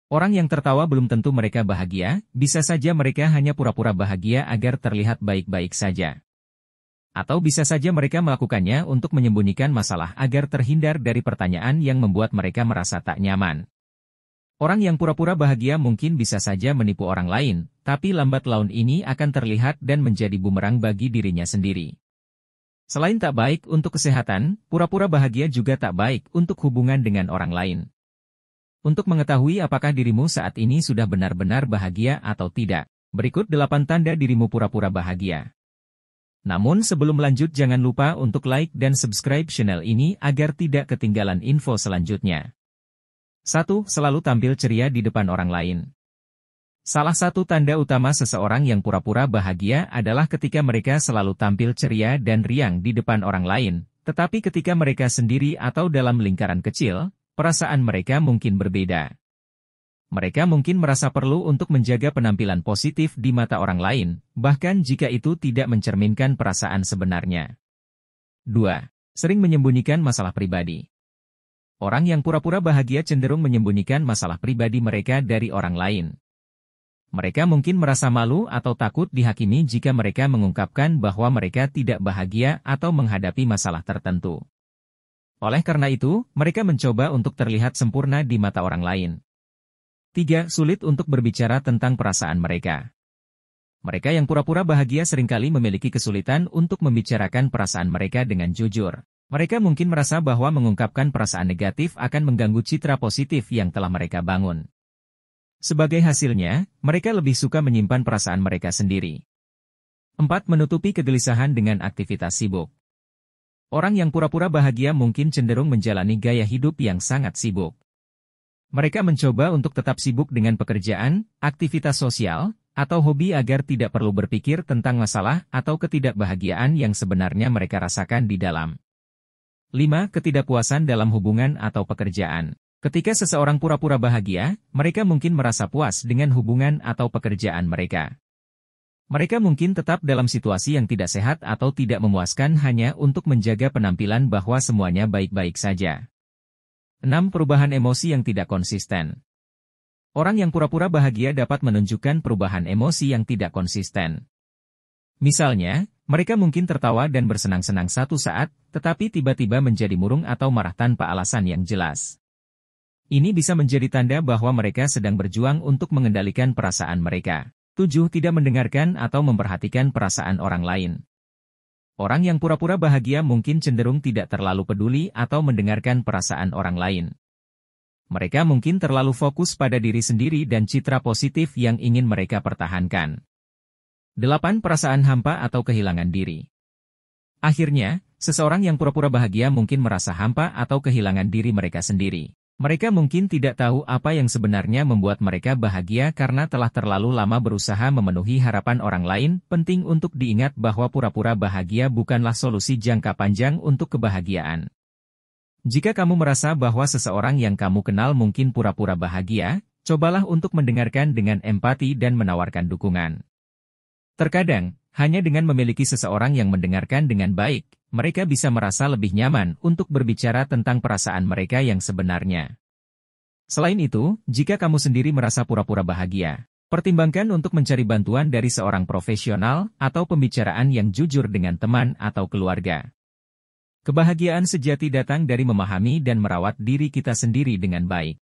Orang yang tertawa belum tentu mereka bahagia, bisa saja mereka hanya pura-pura bahagia agar terlihat baik-baik saja. Atau bisa saja mereka melakukannya untuk menyembunyikan masalah agar terhindar dari pertanyaan yang membuat mereka merasa tak nyaman. Orang yang pura-pura bahagia mungkin bisa saja menipu orang lain, tapi lambat laun ini akan terlihat dan menjadi bumerang bagi dirinya sendiri. Selain tak baik untuk kesehatan, pura-pura bahagia juga tak baik untuk hubungan dengan orang lain. Untuk mengetahui apakah dirimu saat ini sudah benar-benar bahagia atau tidak, berikut 8 tanda dirimu pura-pura bahagia. Namun sebelum lanjut jangan lupa untuk like dan subscribe channel ini agar tidak ketinggalan info selanjutnya. 1. Selalu tampil ceria di depan orang lain. Salah satu tanda utama seseorang yang pura-pura bahagia adalah ketika mereka selalu tampil ceria dan riang di depan orang lain, tetapi ketika mereka sendiri atau dalam lingkaran kecil, perasaan mereka mungkin berbeda. Mereka mungkin merasa perlu untuk menjaga penampilan positif di mata orang lain, bahkan jika itu tidak mencerminkan perasaan sebenarnya. 2. Sering menyembunyikan masalah pribadi. Orang yang pura-pura bahagia cenderung menyembunyikan masalah pribadi mereka dari orang lain. Mereka mungkin merasa malu atau takut dihakimi jika mereka mengungkapkan bahwa mereka tidak bahagia atau menghadapi masalah tertentu. Oleh karena itu, mereka mencoba untuk terlihat sempurna di mata orang lain. 3. Sulit untuk berbicara tentang perasaan mereka. Mereka yang pura-pura bahagia seringkali memiliki kesulitan untuk membicarakan perasaan mereka dengan jujur. Mereka mungkin merasa bahwa mengungkapkan perasaan negatif akan mengganggu citra positif yang telah mereka bangun. Sebagai hasilnya, mereka lebih suka menyimpan perasaan mereka sendiri. 4. Menutupi kegelisahan dengan aktivitas sibuk. Orang yang pura-pura bahagia mungkin cenderung menjalani gaya hidup yang sangat sibuk. Mereka mencoba untuk tetap sibuk dengan pekerjaan, aktivitas sosial, atau hobi agar tidak perlu berpikir tentang masalah atau ketidakbahagiaan yang sebenarnya mereka rasakan di dalam. 5. Ketidakpuasan dalam hubungan atau pekerjaan. Ketika seseorang pura-pura bahagia, mereka mungkin merasa puas dengan hubungan atau pekerjaan mereka. Mereka mungkin tetap dalam situasi yang tidak sehat atau tidak memuaskan hanya untuk menjaga penampilan bahwa semuanya baik-baik saja. 6. Perubahan emosi yang tidak konsisten. Orang yang pura-pura bahagia dapat menunjukkan perubahan emosi yang tidak konsisten. Misalnya, mereka mungkin tertawa dan bersenang-senang satu saat, tetapi tiba-tiba menjadi murung atau marah tanpa alasan yang jelas. Ini bisa menjadi tanda bahwa mereka sedang berjuang untuk mengendalikan perasaan mereka. 7. Tidak mendengarkan atau memperhatikan perasaan orang lain. Orang yang pura-pura bahagia mungkin cenderung tidak terlalu peduli atau mendengarkan perasaan orang lain. Mereka mungkin terlalu fokus pada diri sendiri dan citra positif yang ingin mereka pertahankan. 8. Perasaan hampa atau kehilangan diri. Akhirnya, seseorang yang pura-pura bahagia mungkin merasa hampa atau kehilangan diri mereka sendiri. Mereka mungkin tidak tahu apa yang sebenarnya membuat mereka bahagia karena telah terlalu lama berusaha memenuhi harapan orang lain. Penting untuk diingat bahwa pura-pura bahagia bukanlah solusi jangka panjang untuk kebahagiaan. Jika kamu merasa bahwa seseorang yang kamu kenal mungkin pura-pura bahagia, cobalah untuk mendengarkan dengan empati dan menawarkan dukungan. Terkadang, hanya dengan memiliki seseorang yang mendengarkan dengan baik, mereka bisa merasa lebih nyaman untuk berbicara tentang perasaan mereka yang sebenarnya. Selain itu, jika kamu sendiri merasa pura-pura bahagia, pertimbangkan untuk mencari bantuan dari seorang profesional atau pembicaraan yang jujur dengan teman atau keluarga. Kebahagiaan sejati datang dari memahami dan merawat diri kita sendiri dengan baik.